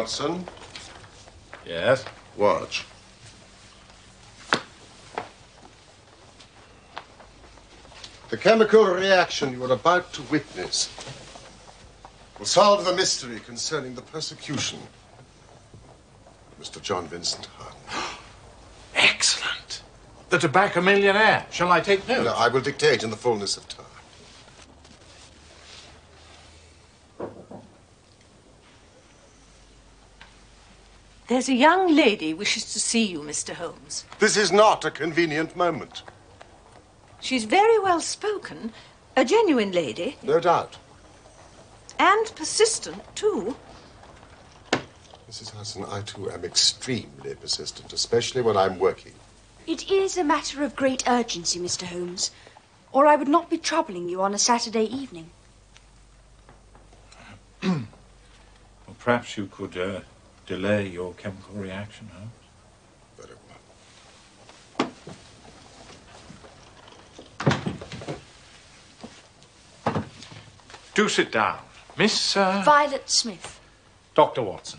Watson. Yes? Watch. The chemical reaction you are about to witness will solve the mystery concerning the persecution of Mr. John Vincent Hardin. Excellent. The tobacco millionaire. Shall I take notes? No, I will dictate in the fullness of time. There's a young lady wishes to see you, Mr. Holmes. This is not a convenient moment. She's very well spoken, a genuine lady. No doubt. And persistent, too. Mrs. Hudson, I too am extremely persistent, especially when I'm working. It is a matter of great urgency, Mr. Holmes, or I would not be troubling you on a Saturday evening. Well, perhaps you could delay your chemical reaction, Holmes. Very well. Do sit down. Miss... Violet Smith. Dr. Watson.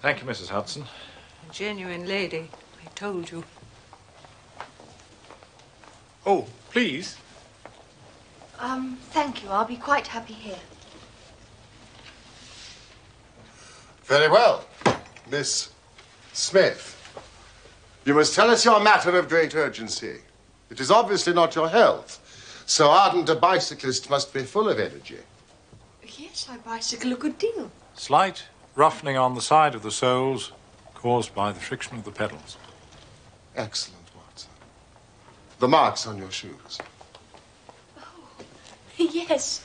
Thank you, Mrs. Hudson. A genuine lady, I told you. Oh, please. Thank you. I'll be quite happy here. Very well. Miss Smith, you must tell us your matter of great urgency. It is obviously not your health. So ardent a bicyclist must be full of energy. Yes, I bicycle a good deal. Slight roughening on the side of the soles caused by the friction of the pedals. Excellent, Watson. The marks on your shoes. Oh, yes.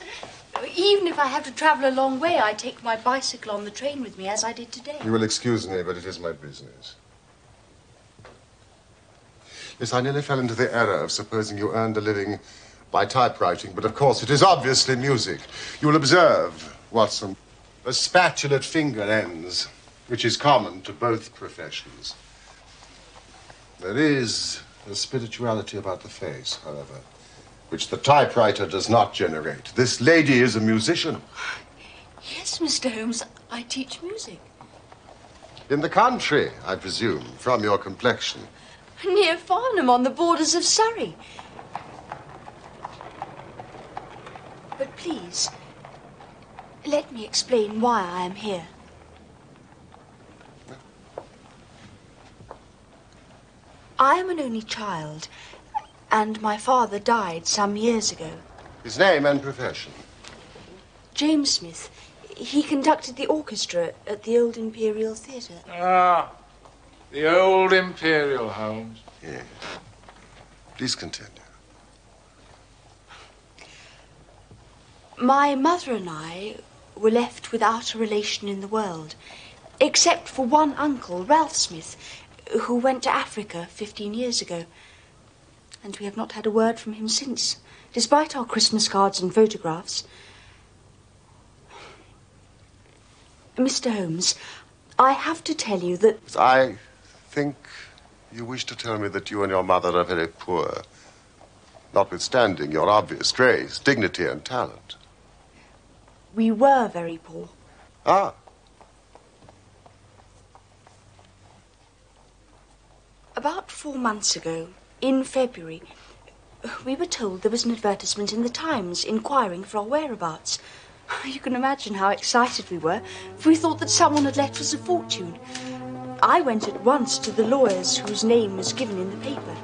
Even if I have to travel a long way, I take my bicycle on the train with me, as I did today. You will excuse me, but it is my business. Yes, I nearly fell into the error of supposing you earned a living by typewriting, but of course it is obviously music. You will observe, Watson, a spatulate finger ends, which is common to both professions. There is a spirituality about the face, however, which the typewriter does not generate. This lady is a musician. Yes, Mr. Holmes, I teach music. In the country, I presume, from your complexion. Near Farnham, on the borders of Surrey. But please, let me explain why I am here. I am an only child, and my father died some years ago. His name and profession? James Smith. He conducted the orchestra at the Old Imperial Theatre. Ah, the Old Imperial, Holmes. Yes. Please continue. My mother and I were left without a relation in the world, except for one uncle, Ralph Smith, who went to Africa 15 years ago. And we have not had a word from him since, despite our Christmas cards and photographs. Mr. Holmes, I have to tell you that... I think you wish to tell me that you and your mother are very poor, notwithstanding your obvious grace, dignity, and talent. We were very poor. Ah. About 4 months ago, in February, we were told there was an advertisement in the Times inquiring for our whereabouts. You can imagine how excited we were, for we thought that someone had left us a fortune. I went at once to the lawyers whose name was given in the paper.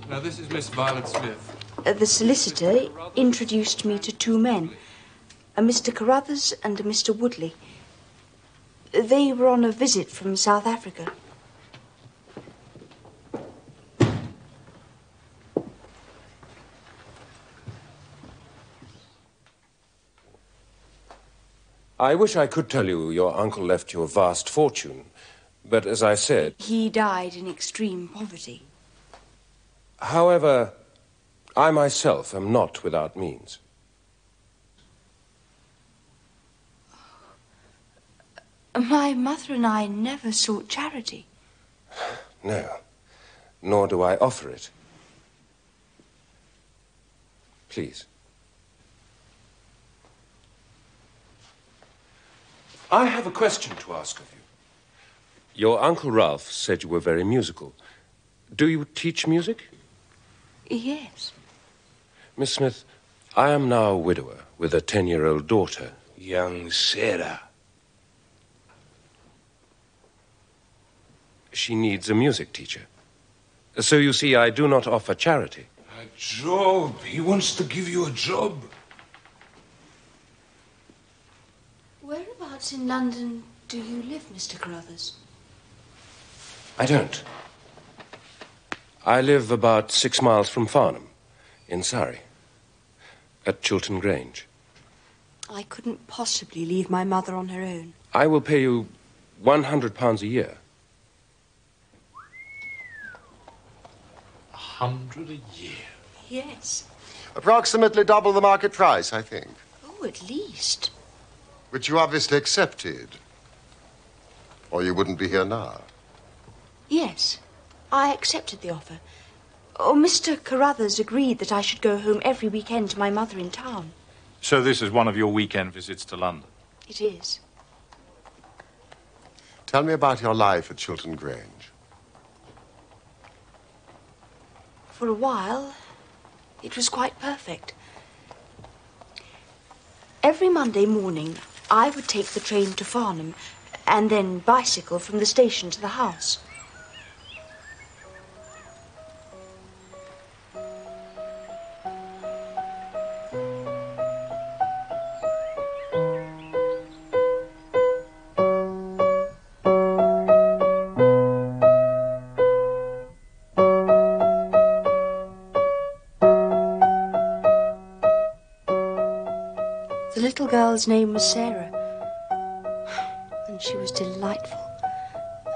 Now, this is Miss Violet Smith. The solicitor introduced me to 2 men, a Mr. Carruthers and a Mr. Woodley. They were on a visit from South Africa. I wish I could tell you your uncle left you a vast fortune, but as I said... He died in extreme poverty. However, I myself am not without means. My mother and I never sought charity. No, nor do I offer it. Please. I have a question to ask of you. Your Uncle Ralph said you were very musical. Do you teach music? Yes. Miss Smith, I am now a widower with a 10-year-old daughter. Young Sarah. She needs a music teacher. So you see, I do not offer charity. A job. He wants to give you a job. Whereabouts in London do you live, Mr. Carruthers? I don't. I live about 6 miles from Farnham, in Surrey, at Chiltern Grange. I couldn't possibly leave my mother on her own. I will pay you £100 a year. 100 a year? Yes. Approximately double the market price, I think. Oh, at least. Which you obviously accepted. Or you wouldn't be here now. Yes, I accepted the offer. Oh, Mr. Carruthers agreed that I should go home every weekend to my mother in town. So this is one of your weekend visits to London? It is. Tell me about your life at Chiltern Grange. For a while, it was quite perfect. Every Monday morning, I would take the train to Farnham and then bicycle from the station to the house. The little girl's name was Sarah, and she was delightful,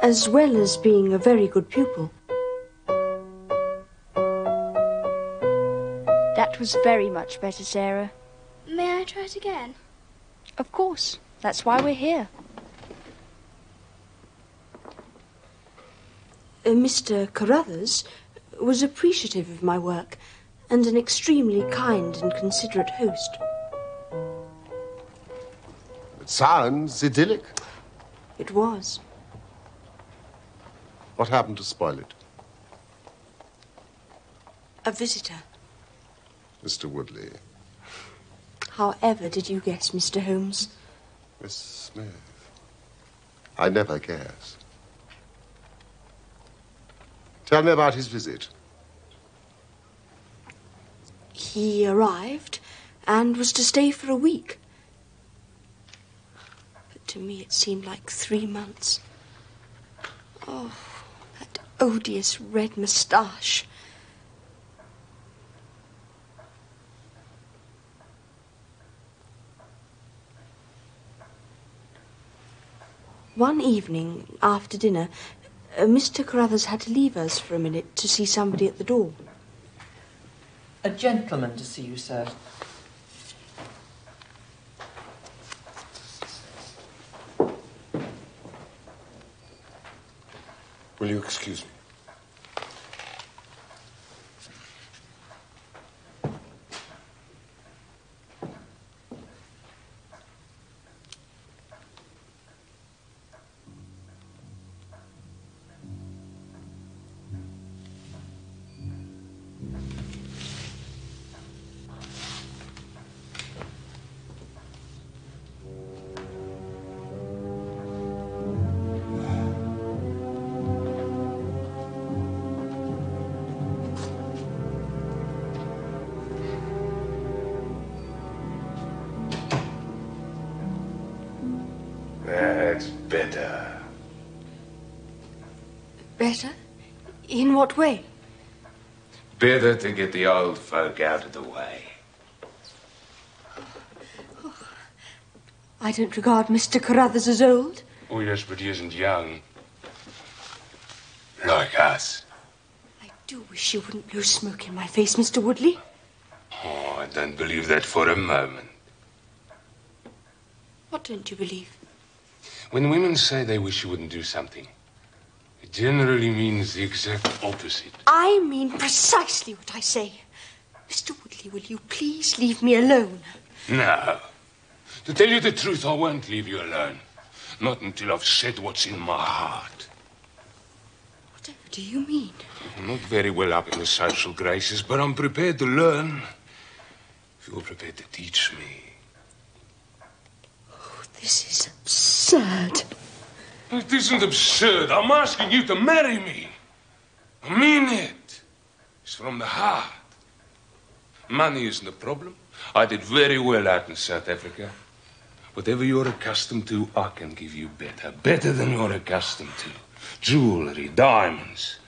as well as being a very good pupil. That was very much better, Sarah. May I try it again? Of course. That's why we're here. Mr. Carruthers was appreciative of my work and an extremely kind and considerate host. It sounds idyllic. It was. What happened to spoil it? A visitor. Mr. Woodley. However did you guess, Mr. Holmes? Miss Smith. I never guessed. Tell me about his visit. He arrived and was to stay for a week. But to me it seemed like 3 months. Oh, that odious red moustache. One evening, after dinner, Mr. Carruthers had to leave us for a minute to see somebody at the door. A gentleman to see you, sir. Will you excuse me? That's better. Better? In what way? Better to get the old folk out of the way. I don't regard Mr. Carruthers as old. Oh, yes, but he isn't young. Like us. I do wish you wouldn't blow smoke in my face, Mr. Woodley. Oh, I don't believe that for a moment. What don't you believe? When women say they wish you wouldn't do something, it generally means the exact opposite. I mean precisely what I say. Mr. Woodley, will you please leave me alone? No. To tell you the truth, I won't leave you alone. Not until I've said what's in my heart. Whatever do you mean? I'm not very well up in the social graces, but I'm prepared to learn. If you're prepared to teach me. Oh, this is absurd. It isn't absurd. I'm asking you to marry me. I mean it. It's from the heart. Money isn't a problem. I did very well out in South Africa. Whatever you're accustomed to, I can give you better. Better than you're accustomed to. Jewelry, diamonds.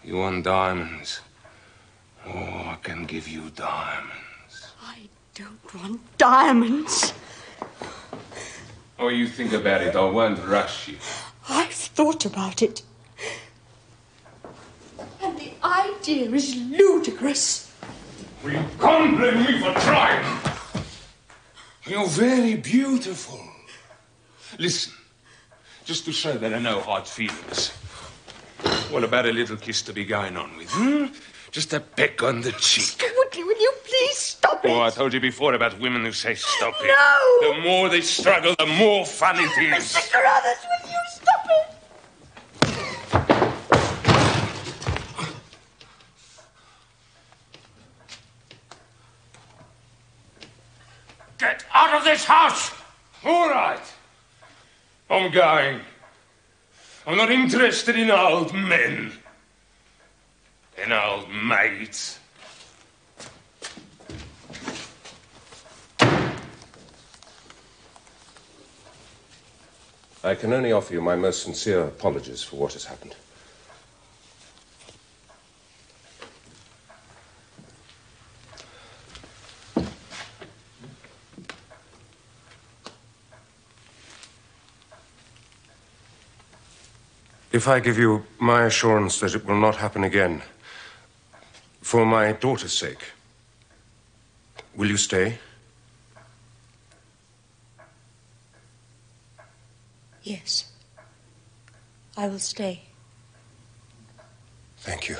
You want diamonds? Oh, I can give you diamonds. I don't want diamonds. Oh, you think about it. I won't rush you. I've thought about it. And the idea is ludicrous. Well, you can't blame me for trying. You're very beautiful. Listen, just to show that I know hard feelings. What about a little kiss to be going on with, Just a peck on the cheek. Will you please stop it? Oh, I told you before about women who say stop it. No! The more they struggle, the more fun it is. Mr. Carruthers, will you stop it? Get out of this house! All right. I'm going. I'm not interested in old men. In old maids. I can only offer you my most sincere apologies for what has happened. If I give you my assurance that it will not happen again, for my daughter's sake, will you stay? Yes. I will stay. Thank you,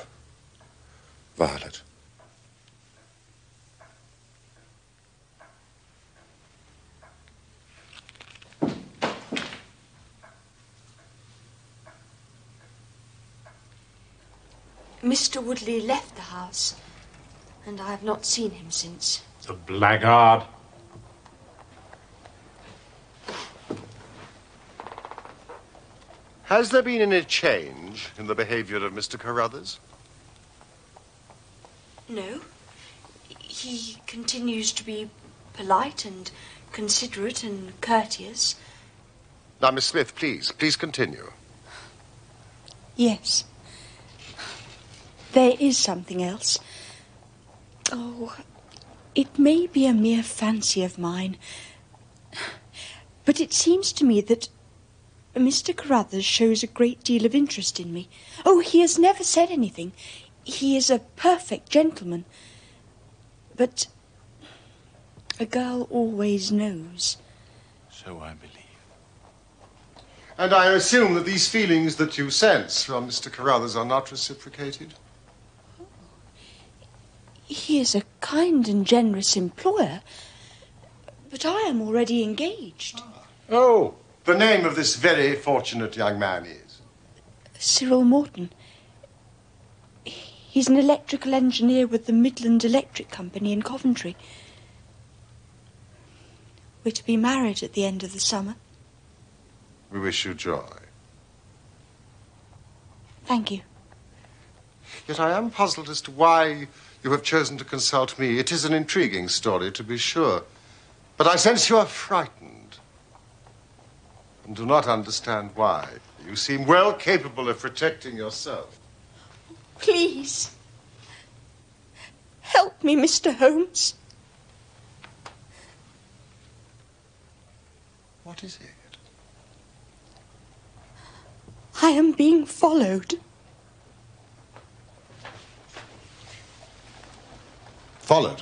Violet. Mr. Woodley left the house, and I have not seen him since. The blackguard. Has there been any change in the behavior of Mr. Carruthers? No. He continues to be polite and considerate and courteous. Now, Miss Smith, please continue. Yes. There is something else. Oh, it may be a mere fancy of mine, but it seems to me that Mr. Carruthers shows a great deal of interest in me. Oh, he has never said anything. He is a perfect gentleman. But a girl always knows. So I believe. And I assume that these feelings that you sense from Mr. Carruthers are not reciprocated? He is a kind and generous employer, but I am already engaged. Oh, the name of this very fortunate young man is? Cyril Morton. He's an electrical engineer with the Midland Electric Company in Coventry. We're to be married at the end of the summer. We wish you joy. Thank you. Yet I am puzzled as to why you have chosen to consult me. It is an intriguing story, to be sure. But I sense you are frightened. And do not understand why. You seem well capable of protecting yourself. Please. Help me, Mr. Holmes. What is it? I am being followed. Followed?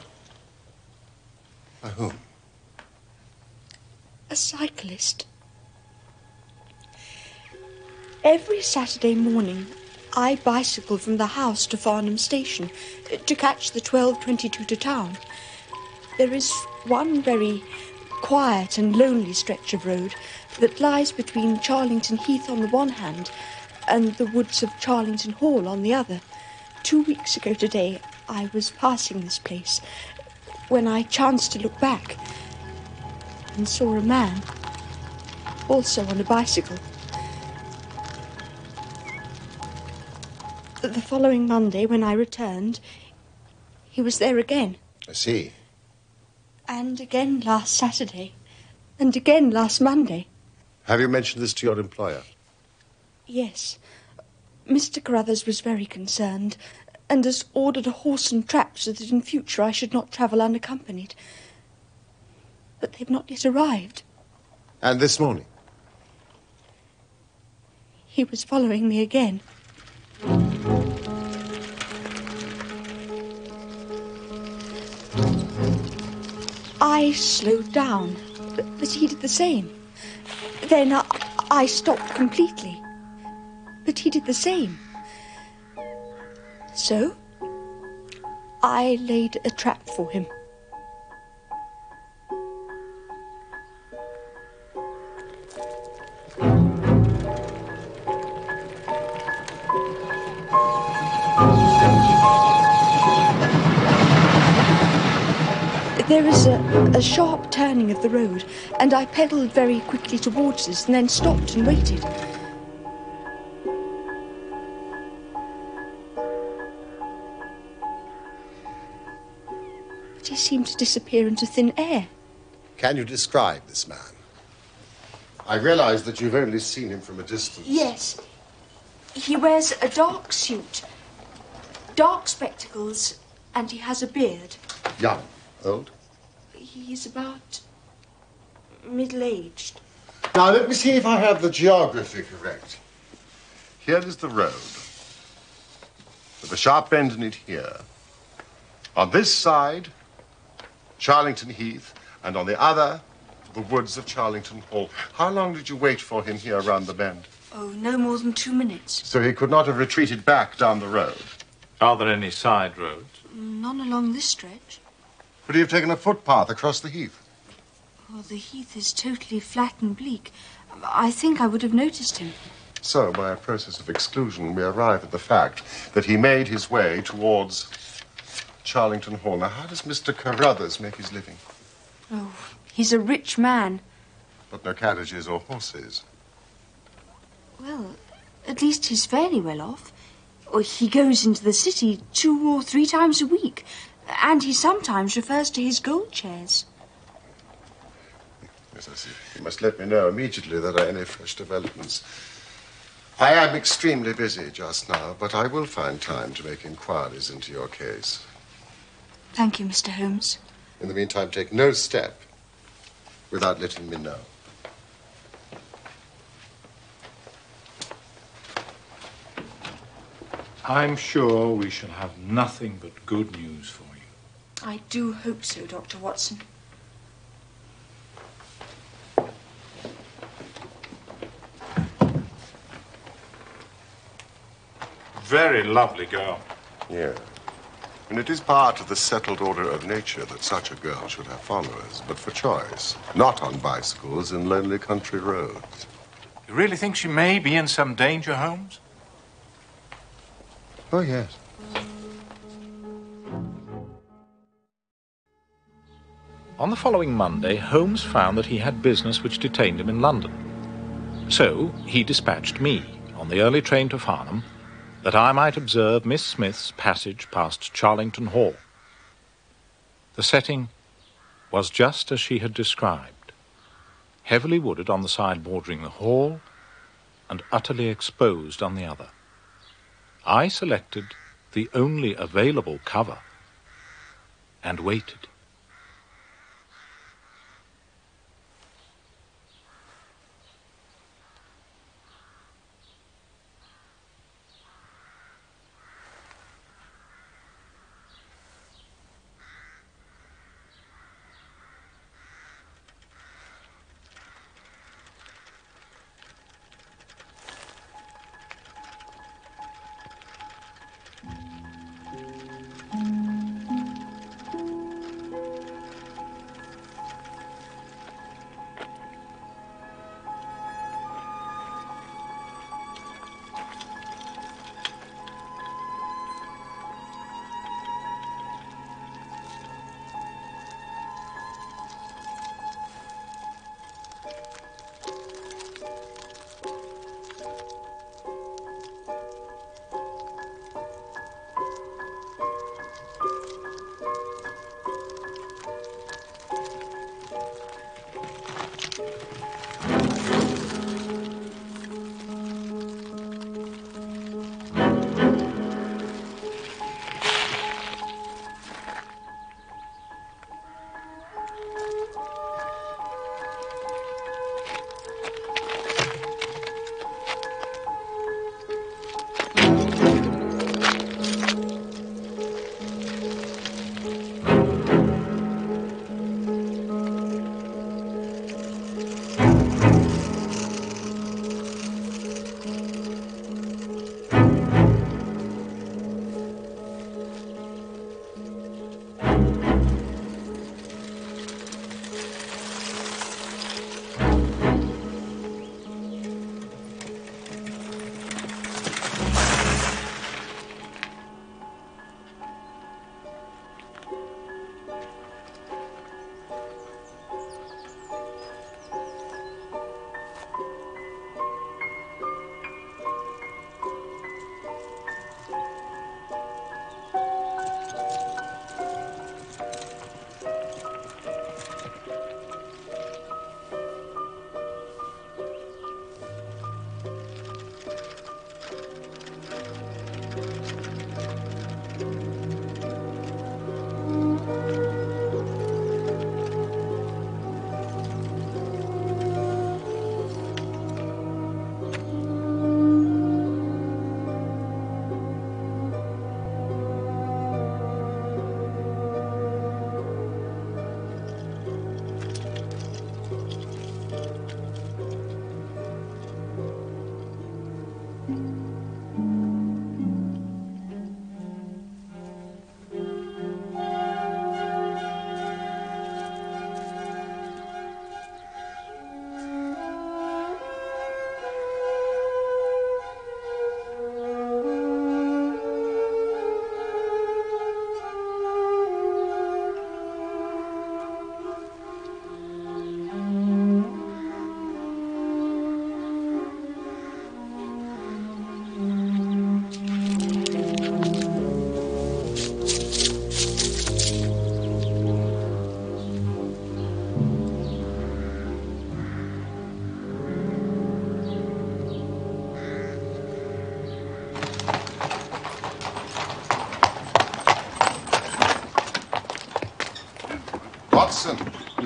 By whom? A cyclist. Every Saturday morning, I bicycled from the house to Farnham Station to catch the 12:22 to town. There is one very quiet and lonely stretch of road that lies between Charlington Heath on the one hand and the woods of Charlington Hall on the other. 2 weeks ago today, I was passing this place when I chanced to look back and saw a man, also on a bicycle. The following Monday, when I returned, he was there again. I see. And again last Saturday. And again last Monday. Have you mentioned this to your employer? Yes. Mr. Carruthers was very concerned and has ordered a horse and trap so that in future I should not travel unaccompanied. But they've not yet arrived. And this morning? He was following me again. I slowed down, but he did the same. Then I stopped completely, but he did the same. So, I laid a trap for him. There is a sharp turning of the road, and I pedalled very quickly towards this and then stopped and waited. But he seemed to disappear into thin air. Can you describe this man? I realize that you've only seen him from a distance. Yes. He wears a dark suit, dark spectacles, and he has a beard. Young? Old? He's about middle-aged. Now, let me see if I have the geography correct. Here is the road, with a sharp bend in it here. On this side, Charlington Heath, and on the other, the woods of Charlington Hall. How long did you wait for him here around the bend? Oh, no more than 2 minutes. So he could not have retreated back down the road? Are there any side roads? None along this stretch. Would he have taken a footpath across the heath? Oh, the heath is totally flat and bleak. I think I would have noticed him. So, by a process of exclusion, we arrive at the fact that he made his way towards Charlington Hall. Now, how does Mr. Carruthers make his living? Oh, he's a rich man. But no carriages or horses. Well, at least he's fairly well off. Or he goes into the city 2 or 3 times a week. And he sometimes refers to his gold shares. Yes, I see. You must let me know immediately that there are any fresh developments. I am extremely busy just now, but I will find time to make inquiries into your case. Thank you, Mr. Holmes. In the meantime, take no step without letting me know. I'm sure we shall have nothing but good news for you. I do hope so, Dr. Watson. Very lovely girl. Yeah. And it is part of the settled order of nature that such a girl should have followers, but for choice, not on bicycles in lonely country roads. You really think she may be in some danger, Holmes? Oh, yes. On the following Monday, Holmes found that he had business which detained him in London. So he dispatched me on the early train to Farnham that I might observe Miss Smith's passage past Charlington Hall. The setting was just as she had described, heavily wooded on the side bordering the hall and utterly exposed on the other. I selected the only available cover and waited.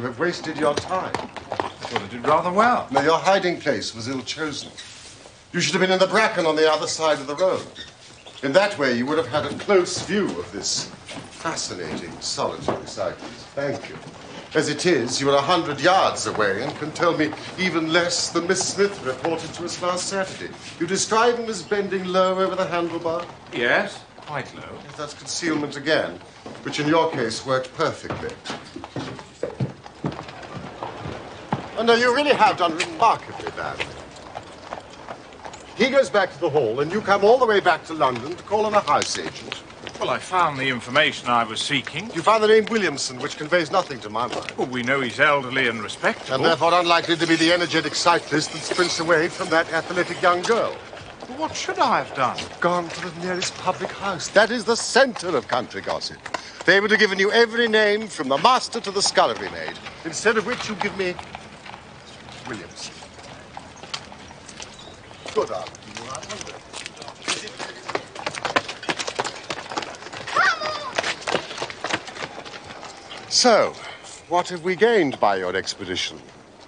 You have wasted your time. I thought I did rather well. No, your hiding place was ill-chosen. You should have been in the bracken on the other side of the road. In that way, you would have had a close view of this fascinating, solitary cyclist. Thank you. As it is, you are 100 yards away and can tell me even less than Miss Smith reported to us last Saturday. You describe him as bending low over the handlebar? Yes, quite low. Yes, that's concealment again, which in your case worked perfectly. Oh, no, you really have done remarkably badly. He goes back to the Hall, and you come all the way back to London to call on a house agent. Well, I found the information I was seeking. You found the name Williamson, which conveys nothing to my mind. Well, we know he's elderly and respectable. And therefore unlikely to be the energetic cyclist that sprints away from that athletic young girl. Well, what should I have done? Gone to the nearest public house. That is the centre of country gossip. They would have given you every name from the master to the scullery maid. Instead of which you give me Williamson. Good afternoon. So, what have we gained by your expedition?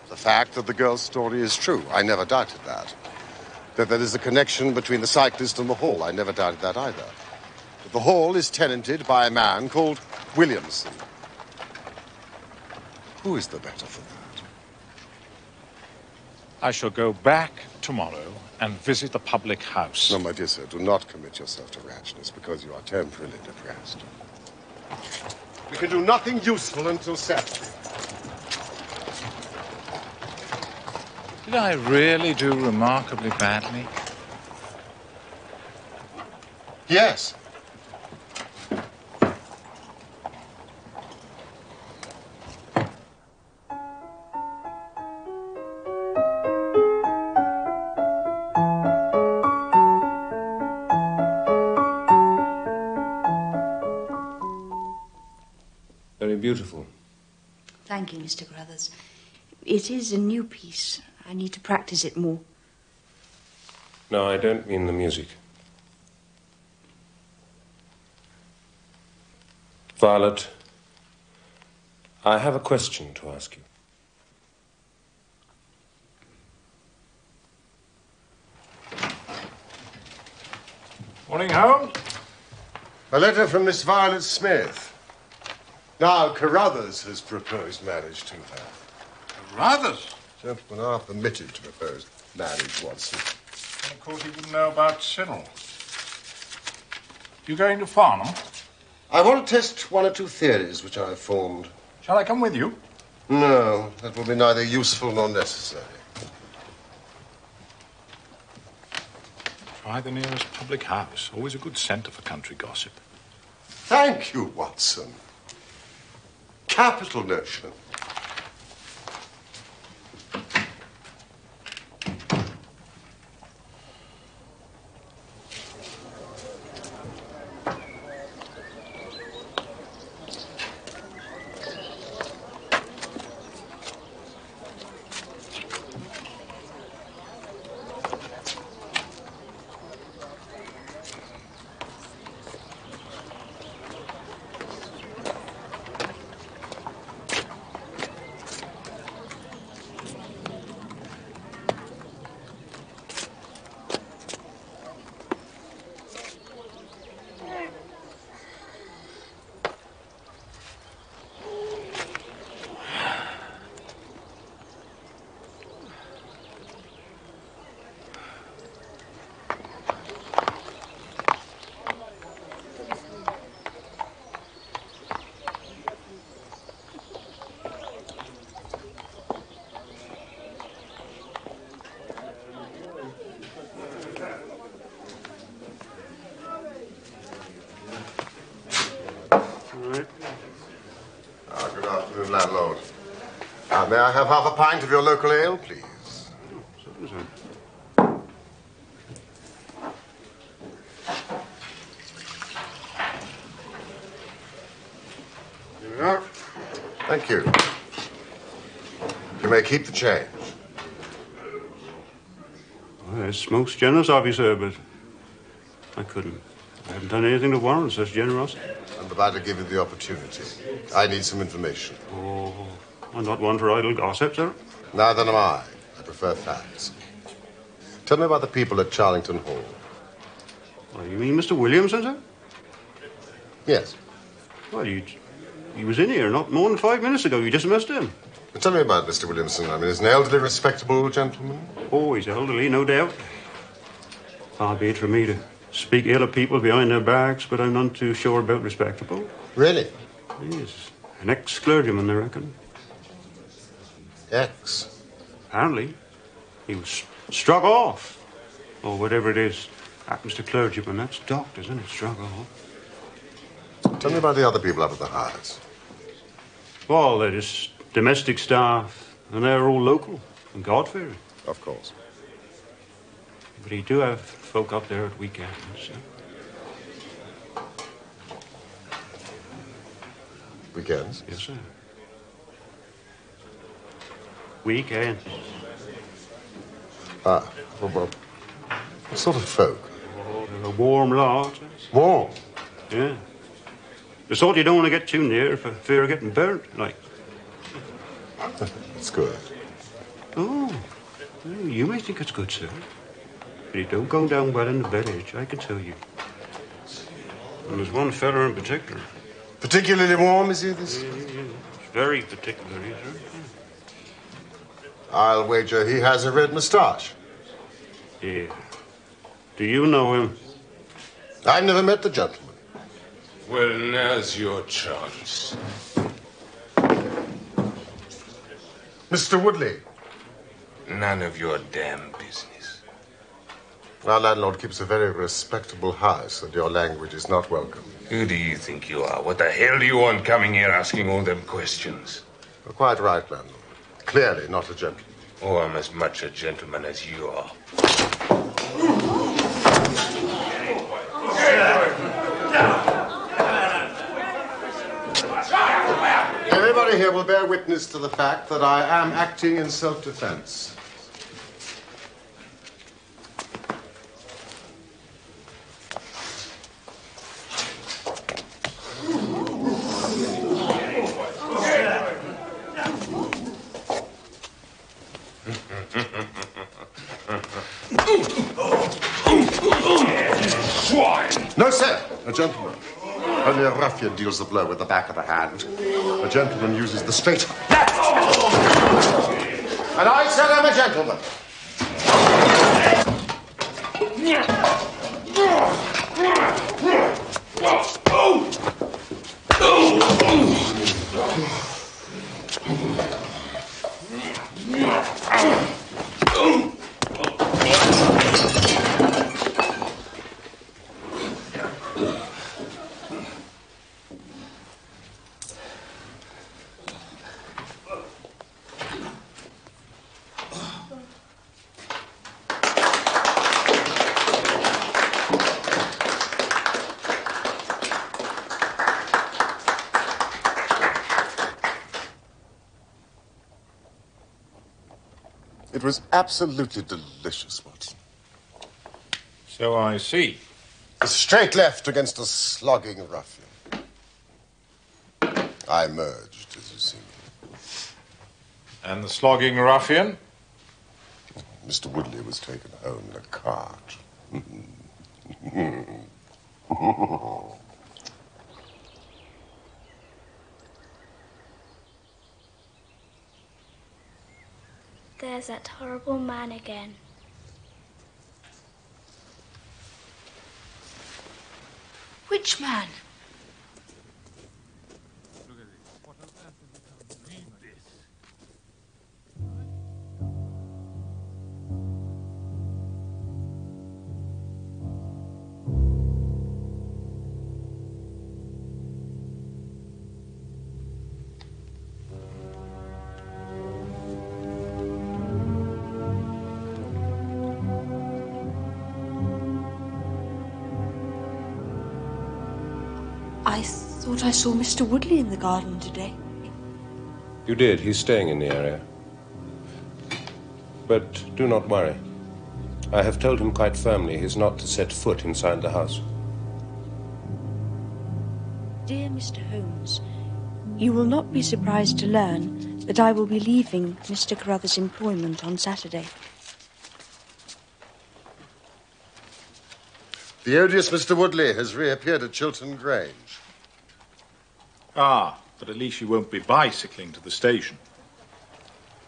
The fact that the girl's story is true. I never doubted that. That there is a connection between the cyclist and the Hall. I never doubted that either. That the Hall is tenanted by a man called Williamson. Who is the better for that? I shall go back tomorrow and visit the public house. No, my dear sir, do not commit yourself to rashness because you are temporarily depressed. We can do nothing useful until Saturday. Did I really do remarkably badly? Yes. Very beautiful. Thank you, Mr. Crothers. It is a new piece. I need to practice it more. No, I don't mean the music. Violet, I have a question to ask you. Morning, Holmes. A letter from Miss Violet Smith. Now, Carruthers has proposed marriage to her. Carruthers? Gentlemen are permitted to propose marriage, Watson. And of course, he wouldn't know about Cyril. You going to Farnham? I want to test one or two theories which I have formed. Shall I come with you? No, that will be neither useful nor necessary. Try the nearest public house. Always a good centre for country gossip. Thank you, Watson. Capital notion. Good afternoon, landlord. May I have half a pint of your local ale, please? Certainly, sir. Here we are. Thank you. You may keep the change. Well, that's most generous of you, sir, but I couldn't. I haven't done anything to warrant such generosity. I'm about to give you the opportunity. I need some information. Oh, I'm not one for idle gossip, sir. Neither am I. I prefer facts. Tell me about the people at Charlington Hall. Well, you mean Mr. Williamson, sir? Yes. Well, he was in here not more than 5 minutes ago. You dismissed him. But tell me about Mr. Williamson. I mean, he's an elderly, respectable gentleman. Oh, he's elderly, no doubt. Far be it from me to speak ill of people behind their backs, but I'm none too sure about respectable. Really? He's an ex-clergyman, I reckon. Ex? Apparently. He was struck off. Or whatever it is happens to clergymen. That's doctors, isn't it? Struck off. Tell me about the other people up at the house. Well, they're just domestic staff, and they're all local and God-fearing. Of course. But he do have folk up there at weekends. So. Weekends? Yes, sir. Weekends. Ah, well, what sort of folk? Oh, they're a warm lot. Warm? Yeah. The sort you don't want to get too near for fear of getting burnt, like. It's good. Oh, well, you may think it's good, sir. But it don't go down well in the village, I can tell you. And there's one fella in particular. Particularly warm, is he, this? Yeah. Very particular, sir. I'll wager he has a red moustache. Yeah. Do you know him? I've never met the gentleman. Well, now's your chance. Mr. Woodley. None of your damn business. Our landlord keeps a very respectable house, and your language is not welcome. Who do you think you are? What the hell do you want coming here asking all them questions? You're quite right, landlord. Clearly not a gentleman. Oh, I'm as much a gentleman as you are. Everybody here will bear witness to the fact that I am acting in self-defense. No, sir. A gentleman. Only a ruffian deals the blow with the back of the hand. A gentleman uses the straight left. And I said I'm a gentleman. It was absolutely delicious, Watson. So I see. A straight left against a slogging ruffian. I emerged, as you see me. And the slogging ruffian? Mr. Woodley was taken home in a cart. There's that horrible man again. Which man? I thought I saw Mr. Woodley in the garden today. You did. He's staying in the area. But do not worry. I have told him quite firmly he's not to set foot inside the house. Dear Mr. Holmes, you will not be surprised to learn that I will be leaving Mr. Carruthers' employment on Saturday. The odious Mr. Woodley has reappeared at Chiltern Grange. Ah, but at least you won't be bicycling to the station.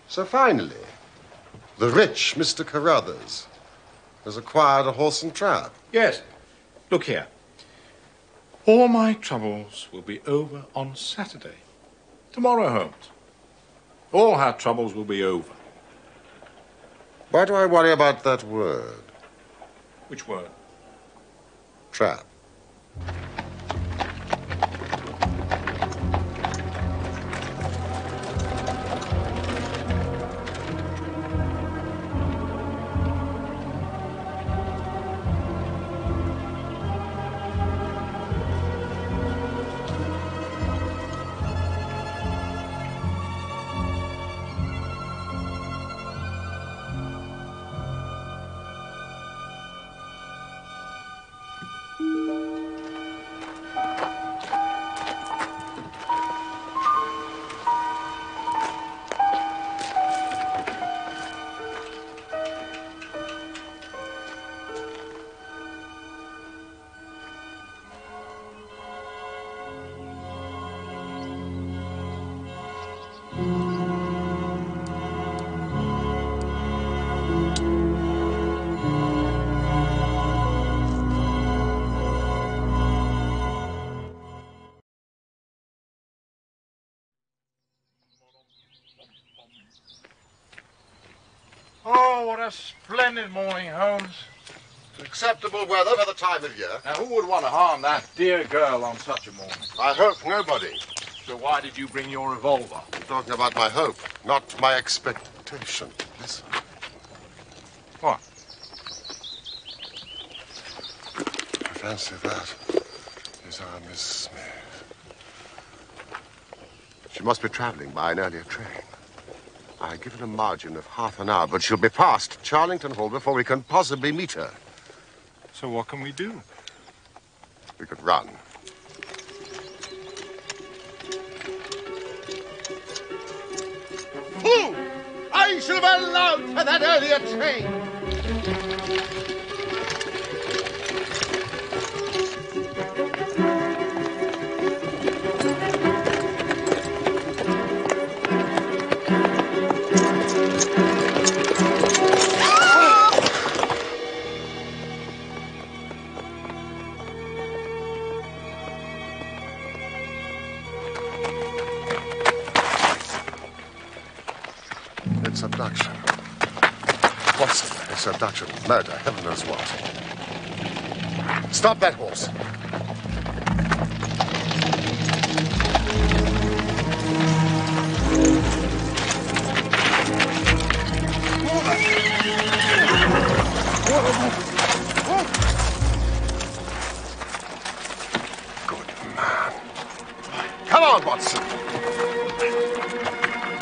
So finally, the rich Mr. Carruthers has acquired a horse and trap. Yes. Look here. All my troubles will be over on Saturday. Tomorrow, Holmes. All our troubles will be over. Why do I worry about that word? Which word? Trap. Oh, what a splendid morning, Holmes. Acceptable weather for the time of year. Now, who would want to harm that dear girl on such a morning? I hope nobody. So why did you bring your revolver? I'm talking about my hope, not my expectation. Listen. What? I fancy that is our Miss Smith. She must be travelling by an earlier train. I give her a margin of half an hour, but she'll be past Charlington Hall before we can possibly meet her. So what can we do? We could run. Fool! I should have allowed for that earlier train! It's abduction. What's it? It's abduction. Murder. Heaven knows what. Stop that horse. Good man. Come on, Watson.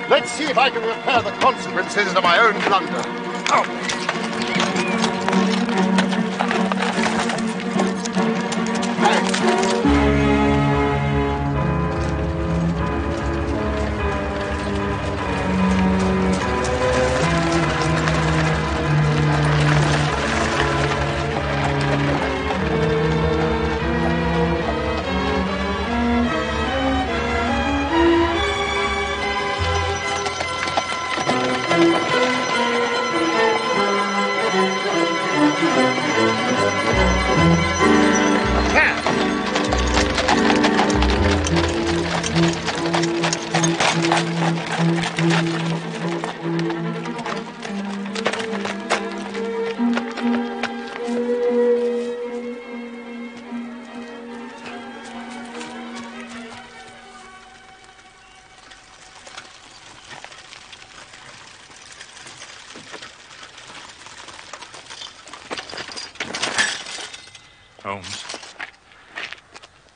Let's see if I can repair the consequences of my own blunder. Holmes.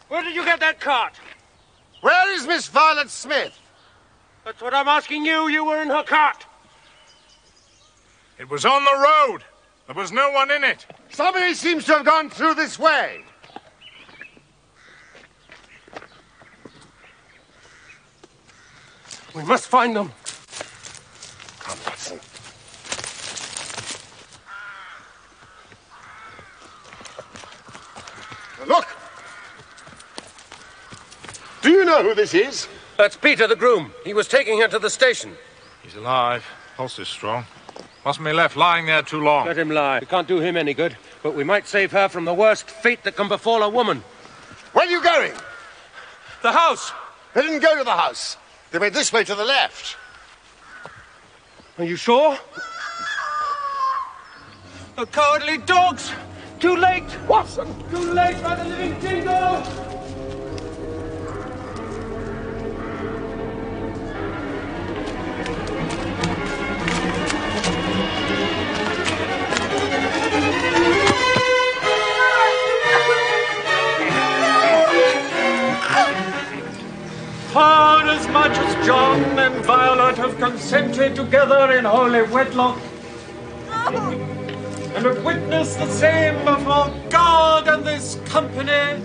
Where did you get that cart? Where is Miss Violet Smith? That's what I'm asking you. You were in her cart. It was on the road. There was no one in it. Somebody seems to have gone through this way. We must find them. Come, Watson. Look! Do you know who this is? That's Peter, the groom. He was taking her to the station. He's alive. Pulse is strong. Mustn't be left lying there too long. Let him lie. We can't do him any good, but we might save her from the worst fate that can befall a woman. Where are you going? The house. They didn't go to the house. They went this way to the left. Are you sure? The cowardly dogs! Too late! Watson! Too late by the living jingo! For as much as John and Violet have consented together in holy wedlock, and have witnessed the same before God and this company,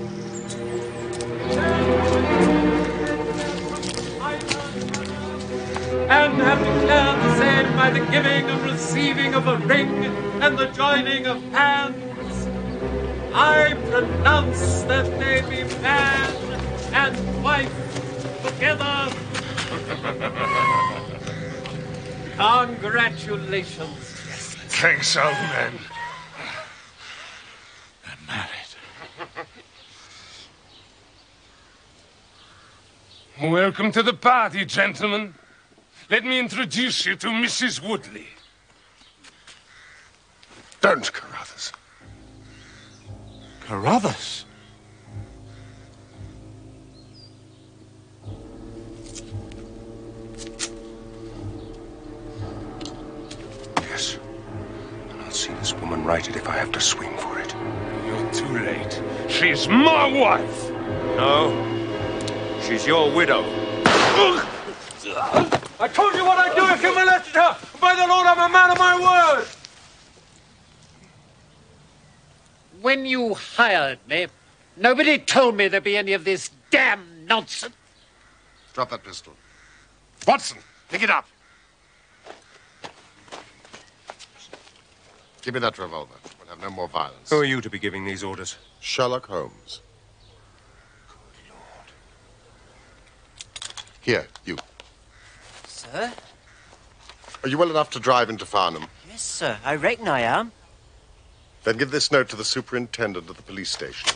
and have declared the same by the giving and receiving of a ring and the joining of hands, I pronounce that they be man and wife together. Congratulations. Thanks, old man. They're married. Welcome to the party, gentlemen. Let me introduce you to Mrs. Woodley. Don't, Carruthers. Carruthers? Yes. And I'll see this woman righted if I have to swing for it. You're too late. She's my wife. No. She's your widow. I told you what I'd do if you molested her. By the Lord, I'm a man of my word. When you hired me, nobody told me there'd be any of this damn nonsense. Drop that pistol. Watson, pick it up. Give me that revolver. We'll have no more violence. Who are you to be giving these orders? Sherlock Holmes. Good Lord. Here, you. Sir? Are you well enough to drive into Farnham? Yes, sir. I reckon I am. Then give this note to the superintendent of the police station.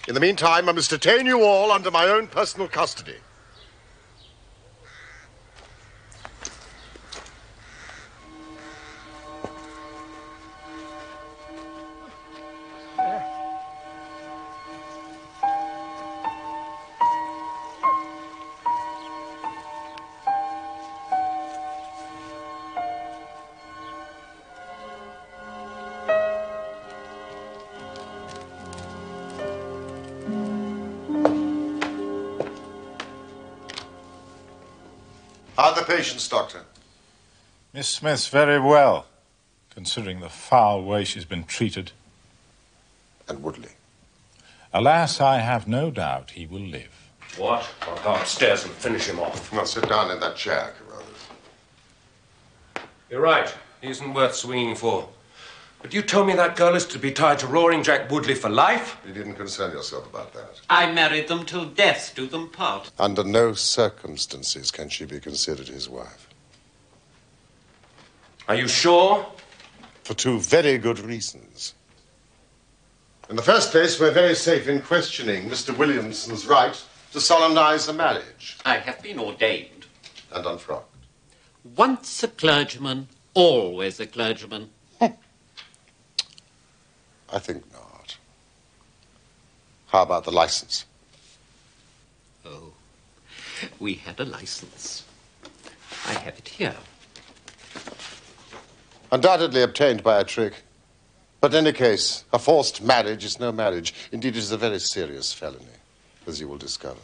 In the meantime, I must detain you all under my own personal custody. How are the patients, Doctor? Miss Smith's very well, considering the foul way she's been treated. And Woodley? Alas, I have no doubt he will live. What? I'll go upstairs and finish him off. Now sit down in that chair, Carruthers. You're right. He isn't worth swinging for. But you told me that girl is to be tied to Roaring Jack Woodley for life? You needn't concern yourself about that. I married them till death do them part. Under no circumstances can she be considered his wife. Are you sure? For two very good reasons. In the first place, we're very safe in questioning Mr. Williamson's right to solemnize the marriage. I have been ordained. And unfrocked. Once a clergyman, always a clergyman. I think not. How about the license? Oh, we had a license. I have it here. Undoubtedly obtained by a trick. But in any case, a forced marriage is no marriage. Indeed, it is a very serious felony, as you will discover.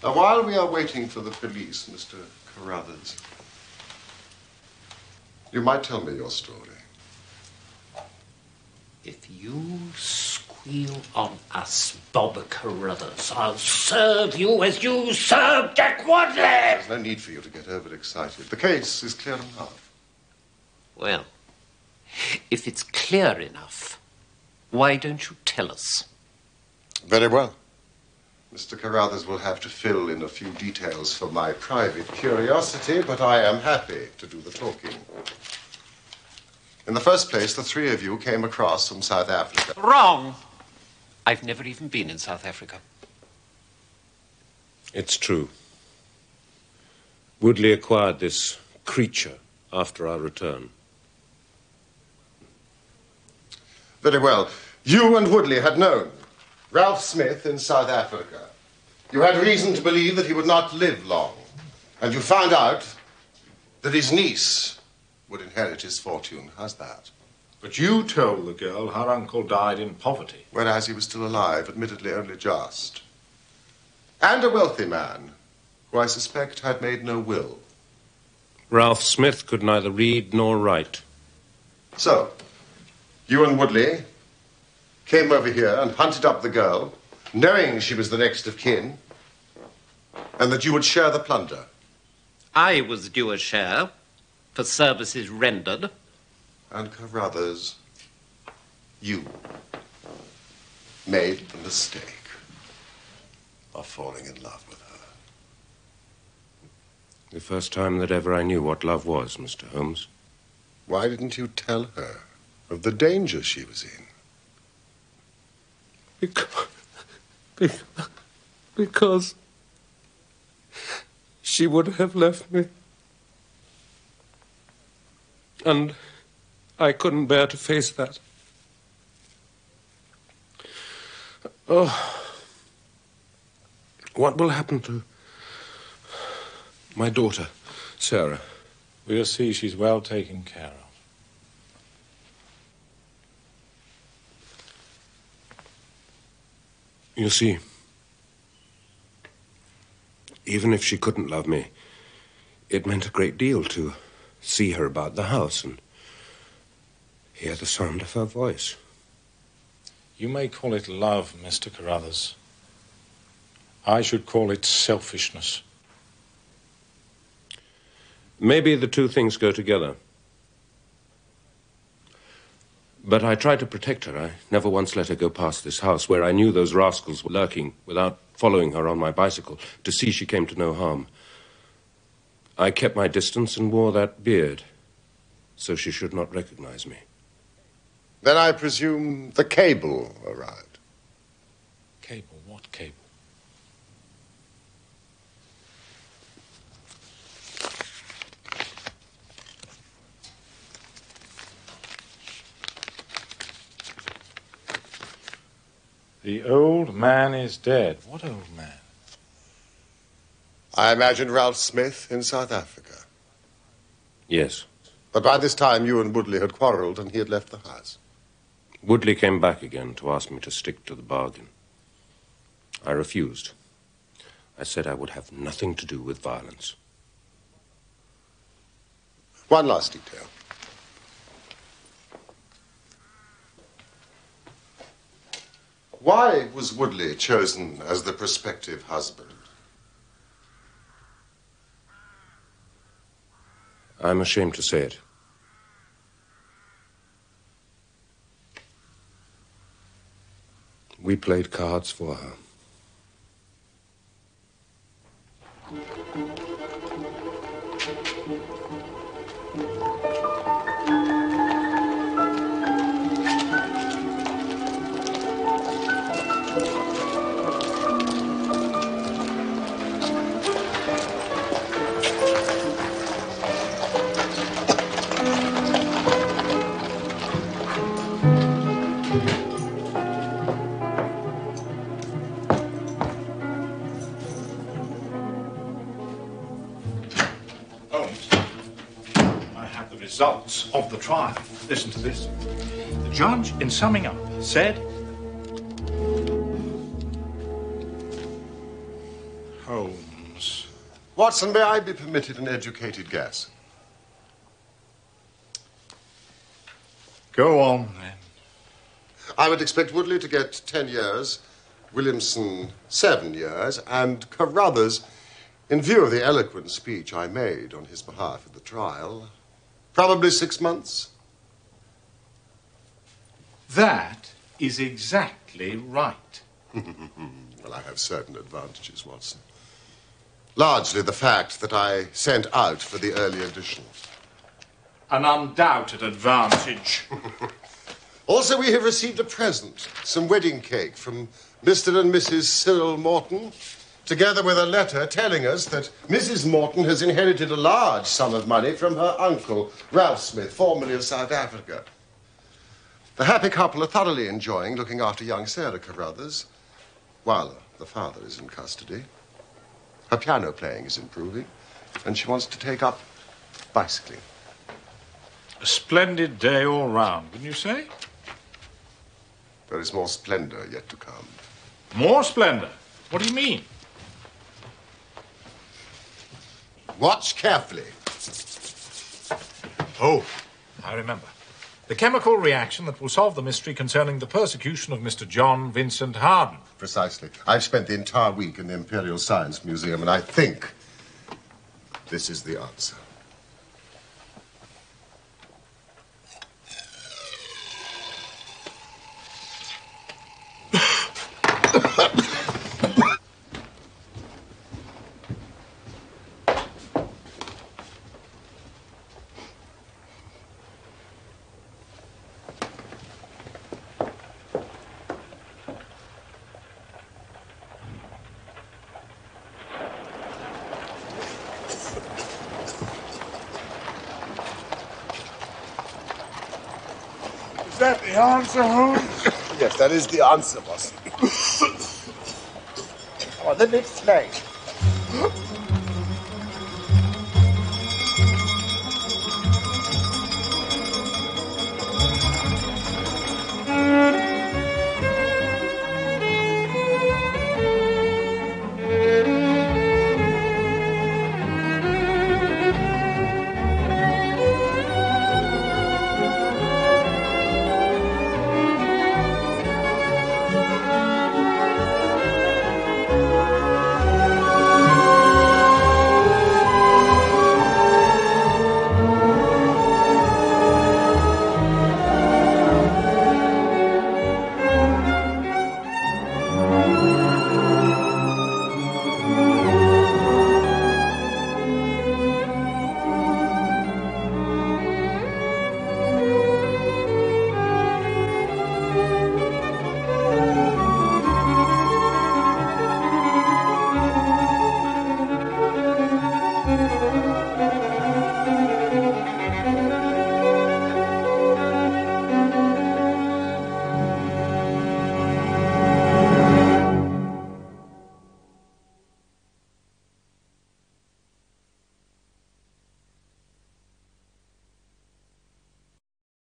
Now, while we are waiting for the police, Mr. Carruthers, you might tell me your story. If you squeal wheel on us, Bob Carruthers. I'll serve you as you served Jack Wadley. There's no need for you to get overexcited. The case is clear enough. Well, if it's clear enough, why don't you tell us? Very well. Mr. Carruthers will have to fill in a few details for my private curiosity, but I am happy to do the talking. In the first place, the three of you came across from South Africa. Wrong! I've never even been in South Africa. It's true. Woodley acquired this creature after our return. Very well. You and Woodley had known Ralph Smith in South Africa. You had reason to believe that he would not live long. And you found out that his niece would inherit his fortune. How's that? But you told the girl her uncle died in poverty. Whereas he was still alive, admittedly only just. And a wealthy man, who I suspect had made no will. Ralph Smith could neither read nor write. So, you and Woodley came over here and hunted up the girl, knowing she was the next of kin, and that you would share the plunder. I was due a share for services rendered. And Carruthers, you made the mistake of falling in love with her. The first time that ever I knew what love was, Mr. Holmes. Why didn't you tell her of the danger she was in? Because she would have left me. And I couldn't bear to face that. Oh, what will happen to my daughter, Sarah? We'll see she's well taken care of. You see, even if she couldn't love me, it meant a great deal to see her about the house and hear the sound of her voice. You may call it love, Mr. Carruthers. I should call it selfishness. Maybe the two things go together. But I tried to protect her. I never once let her go past this house where I knew those rascals were lurking without following her on my bicycle to see she came to no harm. I kept my distance and wore that beard so she should not recognize me. Then I presume the cable arrived. Cable? What cable? The old man is dead. What old man? I imagine Ralph Smith in South Africa. Yes. But by this time you and Woodley had quarreled and he had left the house. Woodley came back again to ask me to stick to the bargain. I refused. I said I would have nothing to do with violence. One last detail. Why was Woodley chosen as the prospective husband? I'm ashamed to say it. We played cards for her. Results of the trial. Listen to this. The judge, in summing up, said, Holmes. Watson, may I be permitted an educated guess? Go on, then. I would expect Woodley to get 10 years, Williamson 7 years, and Carruthers, in view of the eloquent speech I made on his behalf at the trial, probably 6 months. That is exactly right. Well, I have certain advantages, Watson. Largely the fact that I sent out for the early edition. An undoubted advantage. Also, we have received a present, some wedding cake from Mr. and Mrs. Cyril Morton, together with a letter telling us that Mrs. Morton has inherited a large sum of money from her uncle, Ralph Smith, formerly of South Africa. The happy couple are thoroughly enjoying looking after young Sarah Carruthers, while the father is in custody. Her piano playing is improving, and she wants to take up bicycling. A splendid day all round, wouldn't you say? There is more splendor yet to come. More splendor? What do you mean? Watch carefully. Oh, I remember. The chemical reaction that will solve the mystery concerning the persecution of Mr. John Vincent Harden. Precisely. I've spent the entire week in the Imperial Science Museum, and I think this is the answer. Is that the answer, Holmes? Yes, that is the answer, boss. Oh, the next slide.